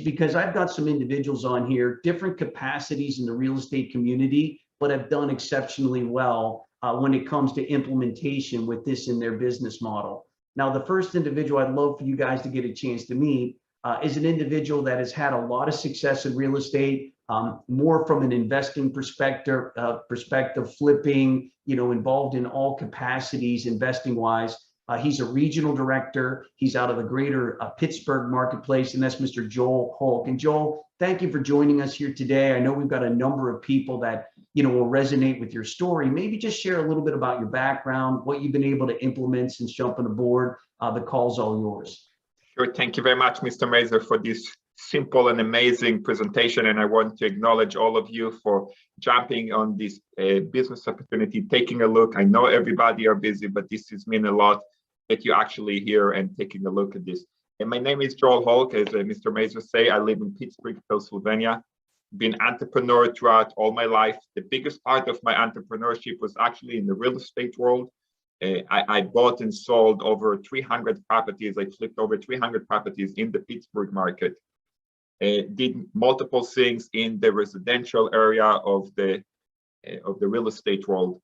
because I've got some individuals on here, different capacities in the real estate community, but have done exceptionally well when it comes to implementation with this in their business model. Now, the first individual I'd love for you guys to get a chance to meet is an individual that has had a lot of success in real estate, more from an investing perspective, flipping, involved in all capacities, investing wise. He's a regional director. He's out of the greater Pittsburgh marketplace, and that's Mr. Joel Hulk. And Joel, thank you for joining us here today. I know we've got a number of people that will resonate with your story. Maybe just share a little bit about your background, what you've been able to implement since jumping aboard. The call's all yours. Sure. Thank you very much, Mr. Mazer, for this simple and amazing presentation. And I want to acknowledge all of you for jumping on this business opportunity, taking a look. I know everybody are busy, but this has meant a lot that you're actually here and taking a look at this. And my name is Joel Hulk. As Mr. Mazer say, I live in Pittsburgh, Pennsylvania. Been entrepreneur throughout all my life. The biggest part of my entrepreneurship was actually in the real estate world. I bought and sold over 300 properties. I flipped over 300 properties in the Pittsburgh market. Did multiple things in the residential area of the real estate world.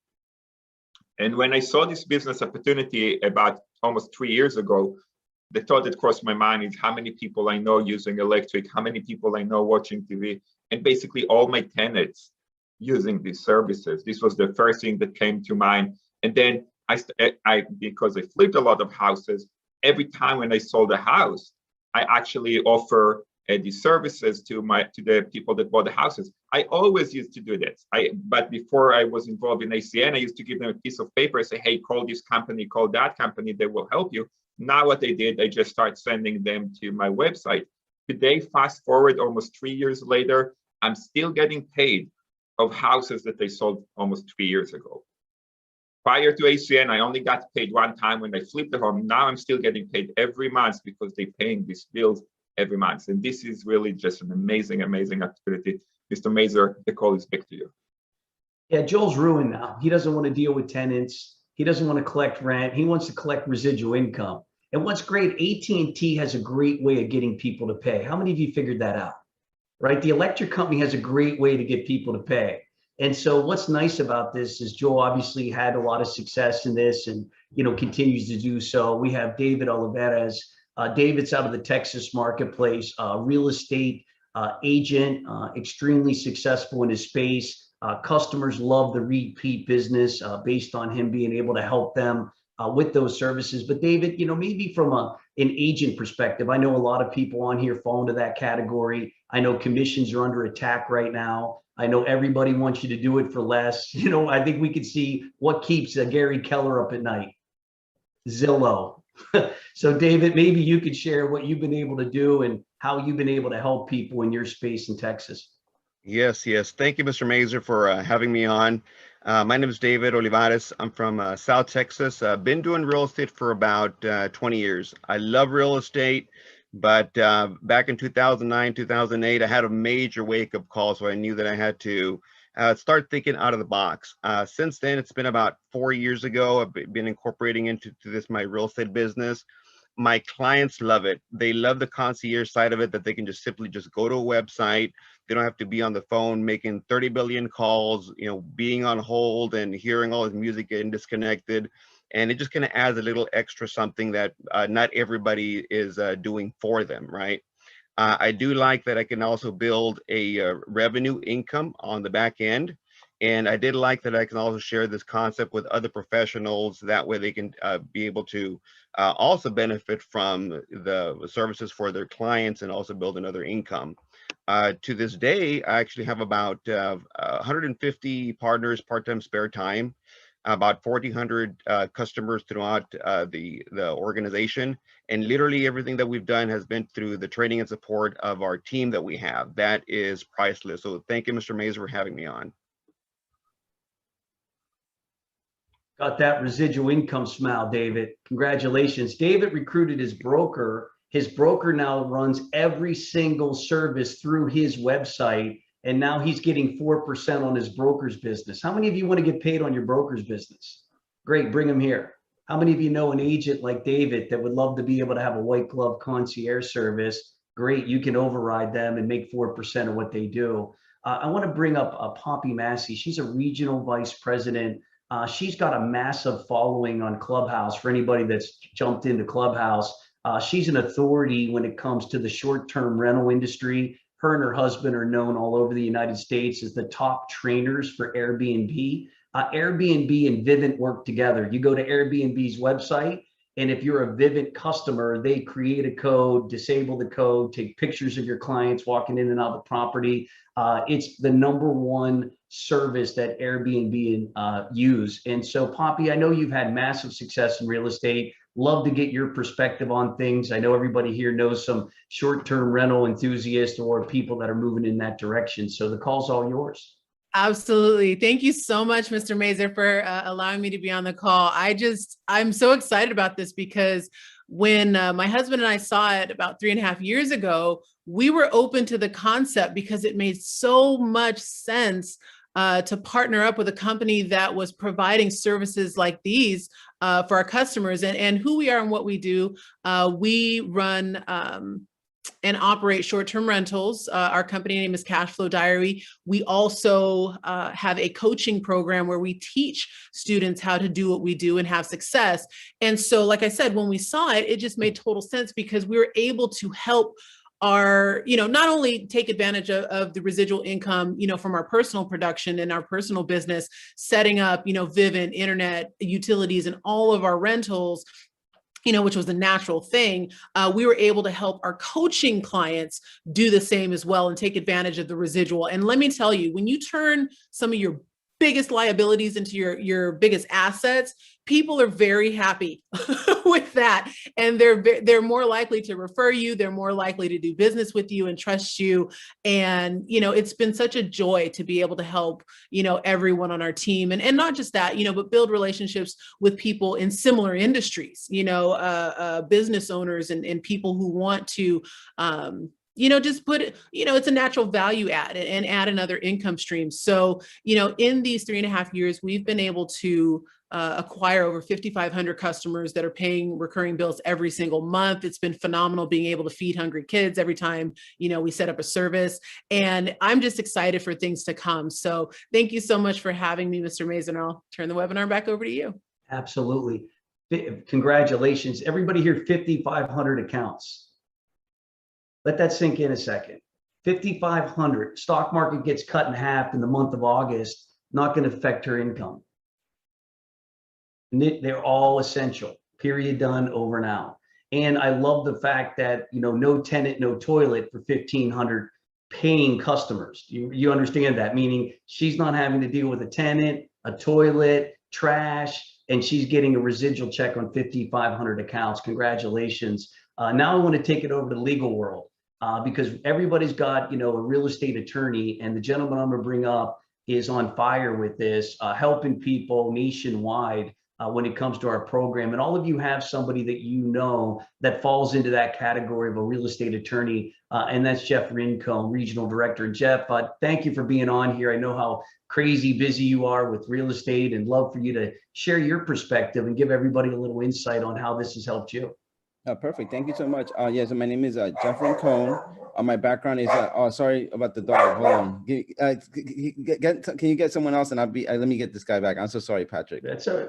And when I saw this business opportunity about almost 3 years ago, the thought that crossed my mind is how many people I know using electric, how many people I know watching TV, and basically all my tenants using these services. This was the first thing that came to mind. And then because I flipped a lot of houses, every time when I sold a house, I actually offer these services to the people that bought the houses. I always used to do this. But before I was involved in ACN, I used to give them a piece of paper, say, hey, call this company, call that company, they will help you. Now what I did, I just start sending them to my website. Today, fast forward almost 3 years later, I'm still getting paid of houses that they sold almost 3 years ago. Prior to ACN, I only got paid one time when I flipped the home. Now I'm still getting paid every month because they're paying these bills every month. And this is really just an amazing, amazing opportunity. Mr. Mazer, the call is back to you. Yeah, Joel's ruined now. He doesn't want to deal with tenants. He doesn't want to collect rent. He wants to collect residual income. And what's great, AT&T has a great way of getting people to pay. How many of you figured that out? Right? The electric company has a great way to get people to pay. And so what's nice about this is Joel obviously had a lot of success in this and, continues to do so. We have David Olivares. David's out of the Texas marketplace, real estate agent, extremely successful in his space. Customers love the repeat business based on him being able to help them with those services. But David, maybe from an agent perspective, I know a lot of people on here fall into that category. I know commissions are under attack right now. I know everybody wants you to do it for less. I think we could see what keeps Gary Keller up at night. Zillow. So David, maybe you could share what you've been able to do and how you've been able to help people in your space in Texas. Yes. Thank you, Mr. Mazer, for having me on. My name is David Olivares. I'm from South Texas. I've been doing real estate for about 20 years. I love real estate, but back in 2009, 2008, I had a major wake-up call, so I knew that I had to start thinking out of the box. Since then, it's been about 4 years ago. I've been incorporating into my real estate business. My clients love it. They love the concierge side of it, that they can just simply go to a website. They don't have to be on the phone making 30 billion calls, being on hold and hearing all this music getting disconnected. And it just kind of adds a little extra something that not everybody is doing for them, right? I do like that I can also build a revenue income on the back end. And I did like that I can also share this concept with other professionals. That way they can be able to also benefit from the services for their clients and also build another income. To this day, I actually have about 150 partners, part-time, spare time, about 1,400 customers throughout the organization. And literally everything that we've done has been through the training and support of our team that we have. That is priceless. So thank you, Mr. Mazer, for having me on. Got that residual income smile, David. Congratulations. David recruited his broker. His broker now runs every single service through his website. And now he's getting 4% on his broker's business. How many of you want to get paid on your broker's business? Great, bring him here. How many of you know an agent like David that would love to be able to have a white glove concierge service? great. You can override them and make 4% of what they do. I want to bring up Poppy Massey. She's a regional vice president. She's got a massive following on Clubhouse for anybody that's jumped into Clubhouse. She's an authority when it comes to the short-term rental industry. Her and her husband are known all over the United States as the top trainers for Airbnb. Airbnb and Vivint work together. You go to Airbnb's website, and if you're a Vivint customer, they create a code, disable the code, take pictures of your clients walking in and out of the property. It's the #1 service that Airbnb use. And so, Poppy, I know you've had massive success in real estate. Love to get your perspective on things. I know everybody here knows some short-term rental enthusiasts or people that are moving in that direction. So the call's all yours. Absolutely. Thank you so much, Mr. Mazer, for allowing me to be on the call. I'm so excited about this because when my husband and I saw it about 3.5 years ago, we were open to the concept because it made so much sense to partner up with a company that was providing services like these for our customers. And who we are and what we do, we run and operate short-term rentals. Our company name is Cash Flow Diary. We also have a coaching program where we teach students how to do what we do and have success. And so, like I said, when we saw it, it just made total sense because we were able to help our, not only take advantage of the residual income, from our personal production and our personal business, setting up, Vivint, internet, utilities, and all of our rentals, which was a natural thing. We were able to help our coaching clients do the same as well and take advantage of the residual. And let me tell you, when you turn some of your biggest liabilities into your biggest assets, people are very happy with that. And they're more likely to refer you. They're more likely to do business with you and trust you. And, it's been such a joy to be able to help, everyone on our team. And not just that, but build relationships with people in similar industries, business owners and people who want to, just put it, it's a natural value add and add another income stream. So, in these 3.5 years, we've been able to acquire over 5,500 customers that are paying recurring bills every single month. It's been phenomenal being able to feed hungry kids every time, we set up a service. And I'm just excited for things to come. So thank you so much for having me, Mr. Mason. I'll turn the webinar back over to you. Absolutely. Congratulations. Everybody here, 5,500 accounts. Let that sink in a second. 5,500. Stock market gets cut in half in the month of August, not going to affect her income. They're all essential. Period. Done. Over now. And I love the fact that, no tenant, no toilet for 1,500 paying customers. You understand that, meaning she's not having to deal with a tenant, a toilet, trash, and she's getting a residual check on 5,500 accounts. Congratulations. Now I want to take it over to the legal world because everybody's got, a real estate attorney, and the gentleman I'm going to bring up is on fire with this, helping people nationwide when it comes to our program. And all of you have somebody that that falls into that category of a real estate attorney, and that's Jeff Rincombe, Regional Director. And Jeff, thank you for being on here. I know how crazy busy you are with real estate, and love for you to share your perspective and give everybody a little insight on how this has helped you. Perfect. Thank you so much. Yes, my name is Jeff Rincombe. My background is, sorry about the dog. Hold on. Can you get someone else? And let me get this guy back. I'm so sorry, Patrick. That's so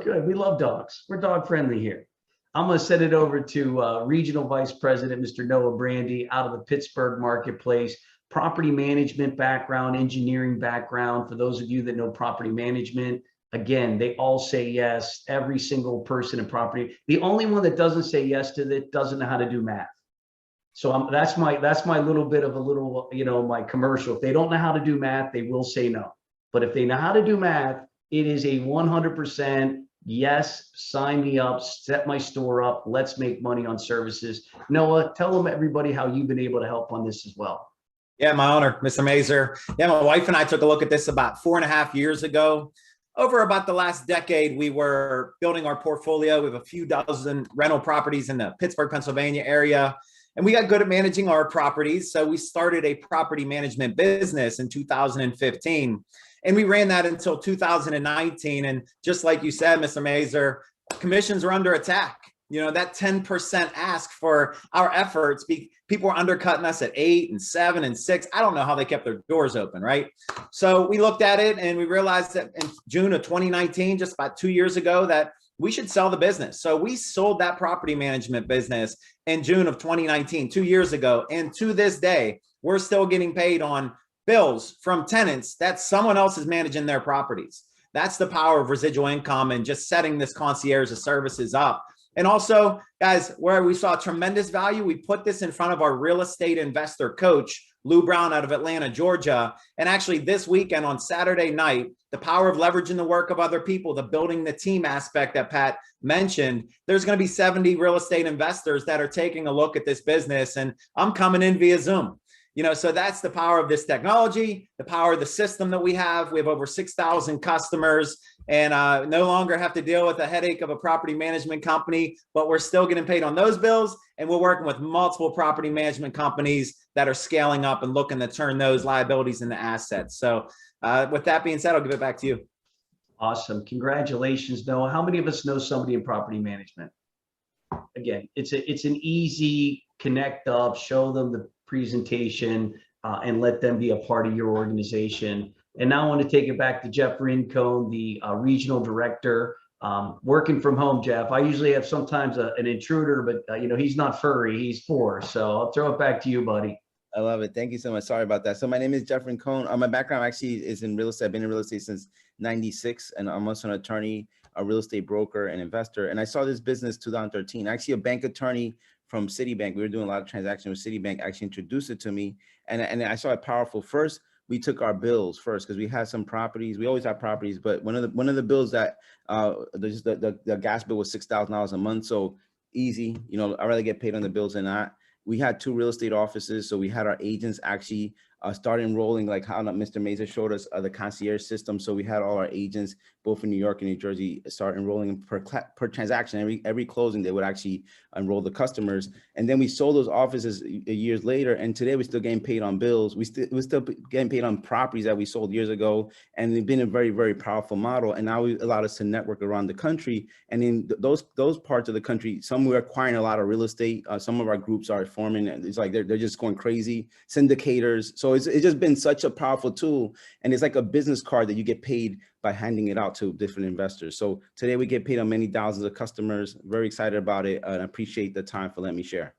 good. We love dogs. We're dog friendly here. I'm going to send it over to Regional Vice President, Mr. Noah Brandy, out of the Pittsburgh marketplace. Property management background, engineering background. For those of you that know property management, again, they all say yes. Every single person in property. The only one that doesn't say yes to it doesn't know how to do math. So that's my little bit of my commercial. If they don't know how to do math, they will say no. But if they know how to do math, it is a 100% yes. Sign me up. Set my store up. Let's make money on services. Noah, tell them everybody how you've been able to help on this as well. Yeah, my honor, Mr. Mazer. Yeah, my wife and I took a look at this about 4.5 years ago. Over about the last decade, we were building our portfolio with a few dozen rental properties in the Pittsburgh, Pennsylvania area. And we got good at managing our properties. So we started a property management business in 2015. And we ran that until 2019. And just like you said, Mr. Mazer, commissions are under attack. that 10% ask for our efforts. People were undercutting us at 8 and 7 and 6. I don't know how they kept their doors open, right? So we looked at it and we realized that in June of 2019, just about 2 years ago, that we should sell the business. So we sold that property management business in June of 2019, 2 years ago. And to this day, we're still getting paid on bills from tenants that someone else is managing their properties. That's the power of residual income and just setting this concierge services up. And also, guys, where we saw tremendous value, we put this in front of our real estate investor coach, Lou Brown out of Atlanta, Georgia. And actually this weekend on Saturday night, the power of leveraging the work of other people, the building the team aspect that Pat mentioned, there's going to be 70 real estate investors that are taking a look at this business. And I'm coming in via Zoom. So that's the power of this technology, the power of the system that we have. We have over 6,000 customers and no longer have to deal with the headache of a property management company, but we're still getting paid on those bills. And we're working with multiple property management companies that are scaling up and looking to turn those liabilities into assets. So with that being said, I'll give it back to you. Awesome. Congratulations, Noah. How many of us know somebody in property management? Again, it's an easy connect up, show them the presentation and let them be a part of your organization. And now I want to take it back to Jeff Rincon, the regional director, working from home. Jeff, I usually have sometimes an intruder, but he's not furry, he's 4. So I'll throw it back to you, buddy. I love it. Thank you so much. Sorry about that. So my name is Jeff Rincon. My background actually is in real estate. I've been in real estate since '96, and I'm also an attorney, a real estate broker, and investor. And I saw this business 2013. Actually, a bank attorney from Citibank. We were doing a lot of transactions with Citibank. Actually introduced it to me, and I saw it powerful. First, we took our bills first because we had some properties. We always have properties, but one of the bills that the gas bill was $6,000 a month. So easy, I'd rather get paid on the bills than not. We had 2 real estate offices, so we had our agents actually start enrolling, like how Mr. Mazer showed us the concierge system. So we had all our agents, both in New York and New Jersey, start enrolling per transaction. Every closing, they would actually enroll the customers. And then we sold those offices years later. And today we're still getting paid on bills. We're still getting paid on properties that we sold years ago. And it's been a very, very powerful model. And now it allowed us to network around the country. And in those parts of the country, some we're acquiring a lot of real estate. Some of our groups are forming. It's like they're just going crazy. Syndicators. So it's just been such a powerful tool. And it's like a business card that you get paid by handing it out to different investors. So today we get paid on many thousands of customers. Very excited about it and appreciate the time for letting me share.